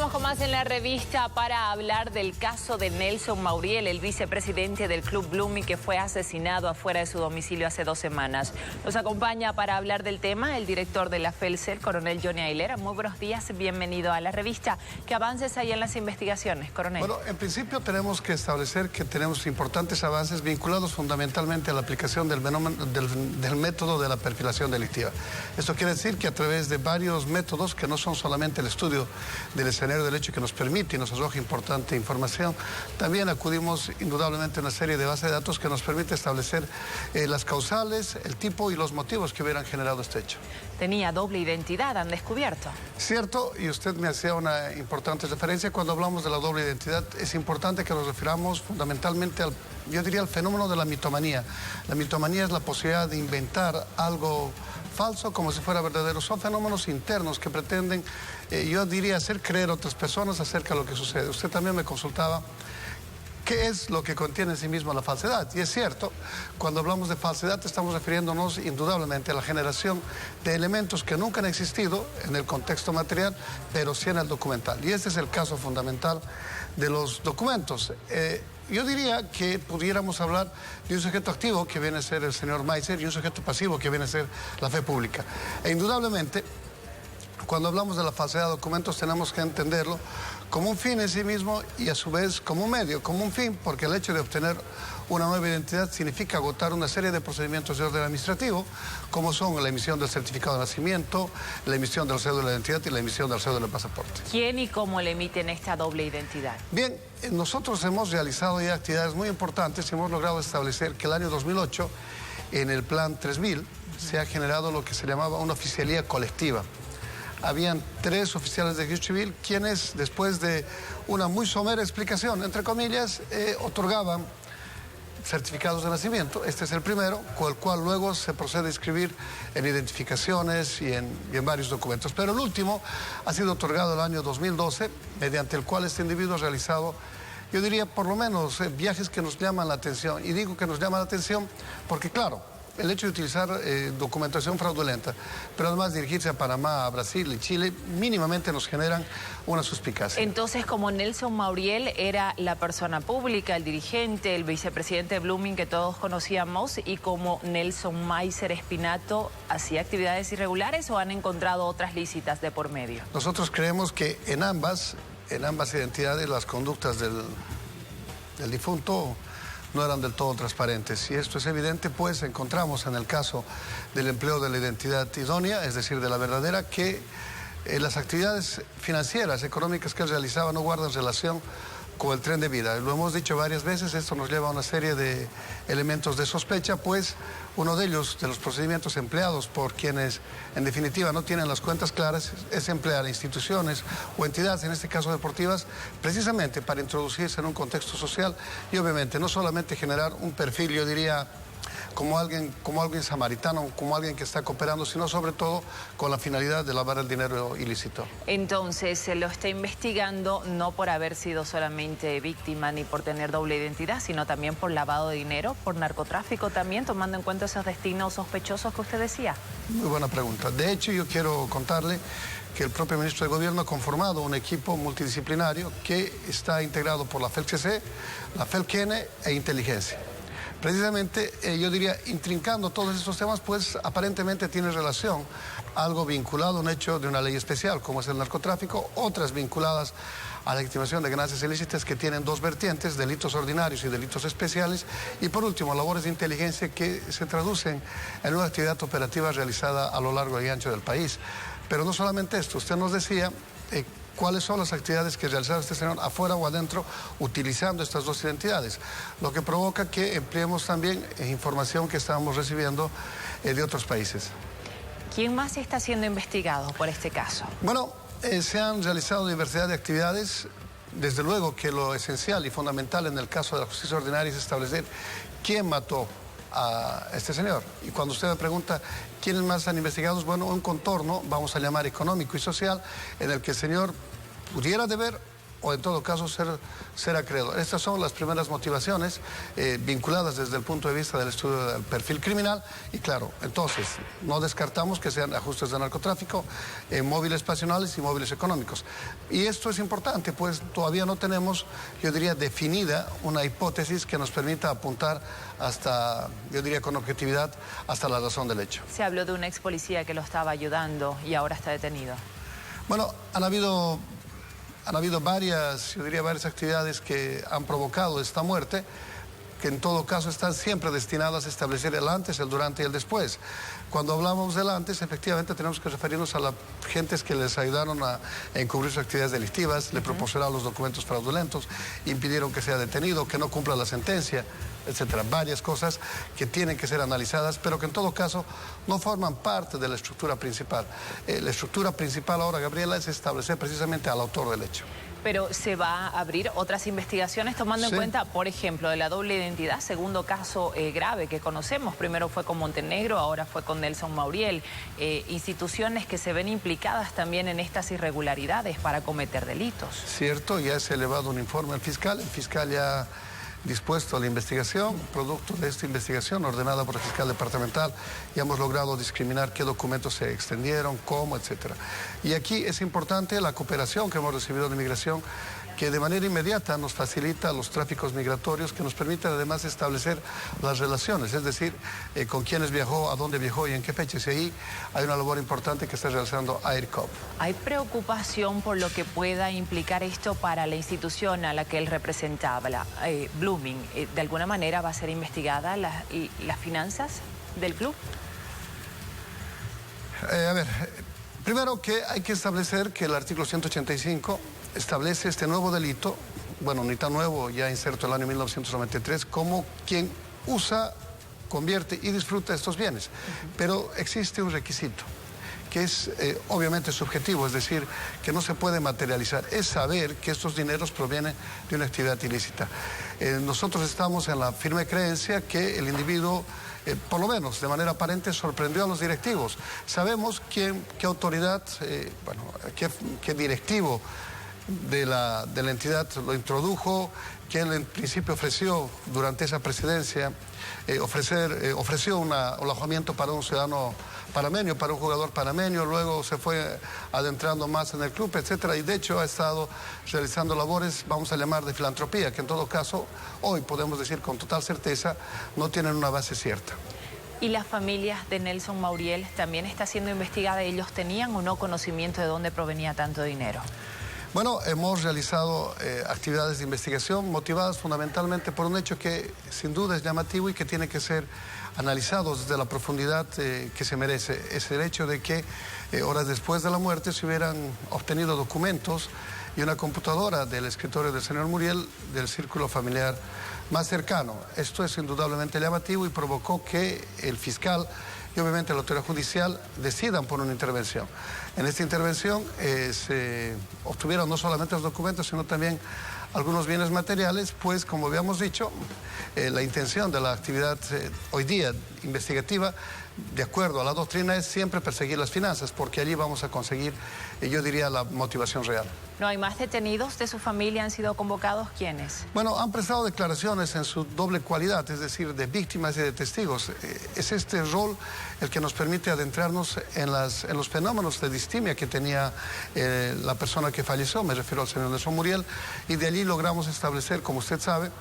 Continuamos con más en la revista para hablar del caso de Nelson Mauriel, el vicepresidente del Club Blooming que fue asesinado afuera de su domicilio hace 2 semanas. Nos acompaña para hablar del tema el director de la FELCE, el coronel Johnny Aguilera. Muy buenos días, bienvenido a la revista. ¿Qué avances hay en las investigaciones, coronel? Bueno, en principio tenemos que establecer que tenemos importantes avances vinculados fundamentalmente a la aplicación del método de la perfilación delictiva. Esto quiere decir que a través de varios métodos, que no son solamente el estudio del escenario del hecho que nos permite y nos arroja importante información, también acudimos indudablemente a una serie de bases de datos que nos permite establecer las causales, el tipo y los motivos que hubieran generado este hecho. Tenía doble identidad, han descubierto. Cierto, y usted me hacía una importante referencia. Cuando hablamos de la doble identidad, es importante que nos refiramos fundamentalmente al, yo diría, al fenómeno de la mitomanía. La mitomanía es la posibilidad de inventar algo falso como si fuera verdadero. Son fenómenos internos que pretenden, yo diría, hacer creer a otras personas acerca de lo que sucede. Usted también me consultaba qué es lo que contiene en sí mismo la falsedad. Y es cierto, cuando hablamos de falsedad estamos refiriéndonos indudablemente a la generación de elementos que nunca han existido en el contexto material, pero sí en el documental. Y este es el caso fundamental de los documentos. Yo diría que pudiéramos hablar de un sujeto activo que viene a ser el señor Maiser y un sujeto pasivo que viene a ser la fe pública. E indudablemente, cuando hablamos de la falsedad de documentos tenemos que entenderlo como un fin en sí mismo y a su vez como un medio, como un fin, porque el hecho de obtener una nueva identidad significa agotar una serie de procedimientos de orden administrativo, como son la emisión del certificado de nacimiento, la emisión del cédula de identidad y la emisión del cédula de pasaporte. ¿Quién y cómo le emiten esta doble identidad? Bien, nosotros hemos realizado ya actividades muy importantes y hemos logrado establecer que el año 2008, en el Plan 3000, se ha generado lo que se llamaba una oficialía colectiva. Habían 3 oficiales de registro civil quienes, después de una muy somera explicación, entre comillas, otorgaban certificados de nacimiento. Este es el primero, con el cual luego se procede a inscribir en identificaciones y en varios documentos. Pero el último ha sido otorgado el año 2012, mediante el cual este individuo ha realizado, yo diría, por lo menos viajes que nos llaman la atención. Y digo que nos llaman la atención porque, claro, el hecho de utilizar documentación fraudulenta, pero además dirigirse a Panamá, a Brasil y Chile, mínimamente nos generan una suspicacia. Entonces, como Nelson Mauriel era la persona pública, el dirigente, el vicepresidente de Blooming que todos conocíamos, y como Nelson Maiser Espinato hacía actividades irregulares, ¿o han encontrado otras lícitas de por medio? Nosotros creemos que en ambas identidades las conductas del difunto no eran del todo transparentes. Y esto es evidente, pues encontramos en el caso del empleo de la identidad idónea, es decir, de la verdadera, que las actividades financieras, económicas que él realizaba no guardan relación con el tren de vida. Lo hemos dicho varias veces, esto nos lleva a una serie de elementos de sospecha, pues uno de ellos, de los procedimientos empleados por quienes en definitiva no tienen las cuentas claras, es emplear instituciones o entidades, en este caso deportivas, precisamente para introducirse en un contexto social y obviamente no solamente generar un perfil, yo diría, como alguien samaritano, como alguien que está cooperando, sino sobre todo con la finalidad de lavar el dinero ilícito. Entonces, se lo está investigando no por haber sido solamente víctima ni por tener doble identidad, sino también por lavado de dinero, por narcotráfico también, tomando en cuenta esos destinos sospechosos que usted decía. Muy buena pregunta. De hecho, yo quiero contarle que el propio ministro de Gobierno ha conformado un equipo multidisciplinario que está integrado por la FELCC, la FELCN e Inteligencia. Precisamente, yo diría, intrincando todos estos temas, pues aparentemente tiene relación algo vinculado a un hecho de una ley especial, como es el narcotráfico, otras vinculadas a la legitimación de ganancias ilícitas que tienen 2 vertientes, delitos ordinarios y delitos especiales, y por último, labores de inteligencia que se traducen en una actividad operativa realizada a lo largo y ancho del país. Pero no solamente esto, usted nos decía cuáles son las actividades que realizaba este señor afuera o adentro utilizando estas 2 identidades, lo que provoca que empleemos también información que estábamos recibiendo de otros países. ¿Quién más está siendo investigado por este caso? Bueno, se han realizado diversidad de actividades. Desde luego que lo esencial y fundamental en el caso de la justicia ordinaria es establecer quién mató a este señor. Y cuando usted me pregunta quiénes más han investigado, bueno, un contorno, vamos a llamar económico y social, en el que el señor pudiera deber o en todo caso ser acreedor. Estas son las primeras motivaciones vinculadas desde el punto de vista del estudio del perfil criminal y claro, entonces no descartamos que sean ajustes de narcotráfico, móviles pasionales y móviles económicos. Y esto es importante, pues todavía no tenemos, yo diría, definida una hipótesis que nos permita apuntar hasta, yo diría con objetividad, hasta la razón del hecho. Se habló de un ex policía que lo estaba ayudando y ahora está detenido. Bueno, han habido varias, yo diría, varias actividades que han provocado esta muerte, que en todo caso están siempre destinadas a establecer el antes, el durante y el después. Cuando hablamos del antes, efectivamente tenemos que referirnos a las gentes que les ayudaron a encubrir sus actividades delictivas, le proporcionaron los documentos fraudulentos, impidieron que sea detenido, que no cumpla la sentencia, etcétera. Varias cosas que tienen que ser analizadas, pero que en todo caso no forman parte de la estructura principal. La estructura principal ahora, Gabriela, es establecer precisamente al autor del hecho. Pero se va a abrir otras investigaciones tomando en cuenta, por ejemplo, de la doble identidad, segundo caso grave que conocemos. Primero fue con Montenegro, ahora fue con Nelson Mauriel. Instituciones que se ven implicadas también en estas irregularidades para cometer delitos. Cierto, ya se ha elevado un informe al fiscal. El fiscal ya ha dispuesto a la investigación. Producto de esta investigación ordenada por el fiscal departamental, ya hemos logrado discriminar qué documentos se extendieron, cómo, etcétera. Y aquí es importante la cooperación que hemos recibido de Migración, que de manera inmediata nos facilita los tráficos migratorios, que nos permite además establecer las relaciones, es decir, con quiénes viajó, a dónde viajó y en qué fechas. Y ahí hay una labor importante que está realizando AIRCOP. ¿Hay preocupación por lo que pueda implicar esto para la institución a la que él representaba, Blooming? ¿De alguna manera va a ser investigada las finanzas del club? A ver, primero que hay que establecer que el artículo 185 establece este nuevo delito, bueno, ni tan nuevo, ya inserto el año 1993, como quien usa, convierte y disfruta estos bienes. Pero existe un requisito, que es obviamente subjetivo, es decir, que no se puede materializar, es saber que estos dineros provienen de una actividad ilícita. Nosotros estamos en la firme creencia que el individuo, por lo menos de manera aparente, sorprendió a los directivos. Sabemos qué autoridad, qué directivo de la entidad lo introdujo, que él en principio ofreció durante esa presidencia, ofreció un alojamiento para un ciudadano panameño, para un jugador panameño, luego se fue adentrando más en el club, etcétera, y de hecho ha estado realizando labores, vamos a llamar de filantropía, que en todo caso hoy podemos decir con total certeza no tienen una base cierta. ¿Y las familias de Nelson Mauriel también está siendo investigada? ¿Ellos tenían o no conocimiento de dónde provenía tanto dinero? Bueno, hemos realizado actividades de investigación motivadas fundamentalmente por un hecho que sin duda es llamativo y que tiene que ser analizado desde la profundidad que se merece. Es el hecho de que horas después de la muerte se hubieran obtenido documentos y una computadora del escritorio del señor Muriel del círculo familiar más cercano. Esto es indudablemente llamativo y provocó que el fiscal y obviamente la autoridad judicial decidan por una intervención. En esta intervención se obtuvieron no solamente los documentos, sino también algunos bienes materiales, pues como habíamos dicho, la intención de la actividad hoy día investigativa, de acuerdo a la doctrina, es siempre perseguir las finanzas, porque allí vamos a conseguir, yo diría, la motivación real. ¿No hay más detenidos de su familia? ¿Han sido convocados quiénes? Bueno, han prestado declaraciones en su doble cualidad, es decir, de víctimas y de testigos. Es este rol el que nos permite adentrarnos en los fenómenos de distimia que tenía la persona que falleció, me refiero al señor Nelson Mauriel, y de allí logramos establecer, como usted sabe,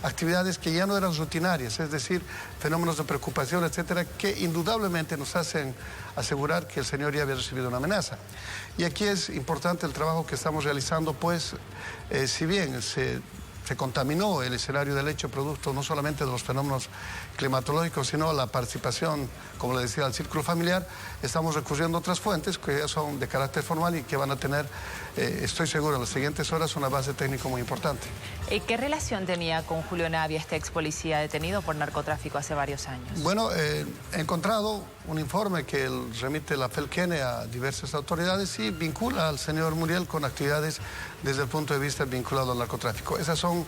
actividades que ya no eran rutinarias, es decir, fenómenos de preocupación, etcétera, que indudablemente nos hacen asegurar que el señor ya había recibido una amenaza. Y aquí es importante el trabajo que estamos realizando, pues, si bien se contaminó el escenario del hecho producto no solamente de los fenómenos climatológicos, sino la participación, como le decía, del círculo familiar, estamos recurriendo a otras fuentes que ya son de carácter formal y que van a tener, estoy seguro, en las siguientes horas una base técnica muy importante. ¿Qué relación tenía con Julio Navia, este ex policía detenido por narcotráfico hace varios años? Bueno, he encontrado un informe que remite la FELCENE a diversas autoridades y vincula al señor Muriel con actividades desde el punto de vista vinculado al narcotráfico. Esas son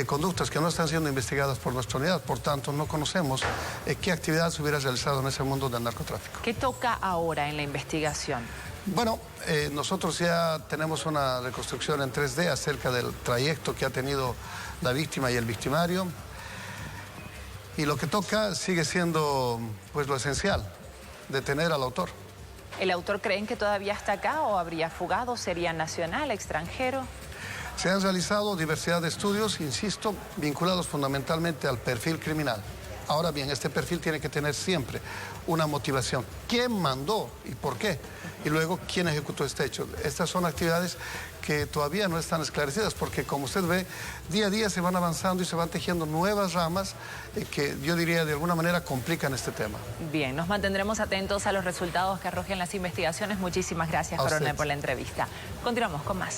conductas que no están siendo investigadas por nuestra unidad, por tanto no conocemos qué actividad se hubiera realizado en ese mundo del narcotráfico. ¿Qué toca ahora en la investigación? Bueno, nosotros ya tenemos una reconstrucción en 3D acerca del trayecto que ha tenido la víctima y el victimario. Y lo que toca sigue siendo pues lo esencial, detener al autor. ¿El autor creen que todavía está acá o habría fugado? ¿Sería nacional, extranjero? Se han realizado diversidad de estudios, insisto, vinculados fundamentalmente al perfil criminal. Ahora bien, este perfil tiene que tener siempre una motivación. ¿Quién mandó y por qué? Y luego, ¿quién ejecutó este hecho? Estas son actividades que todavía no están esclarecidas porque, como usted ve, día a día se van avanzando y se van tejiendo nuevas ramas que yo diría de alguna manera complican este tema. Bien, nos mantendremos atentos a los resultados que arrojen las investigaciones. Muchísimas gracias, coronel, por la entrevista. Continuamos con más.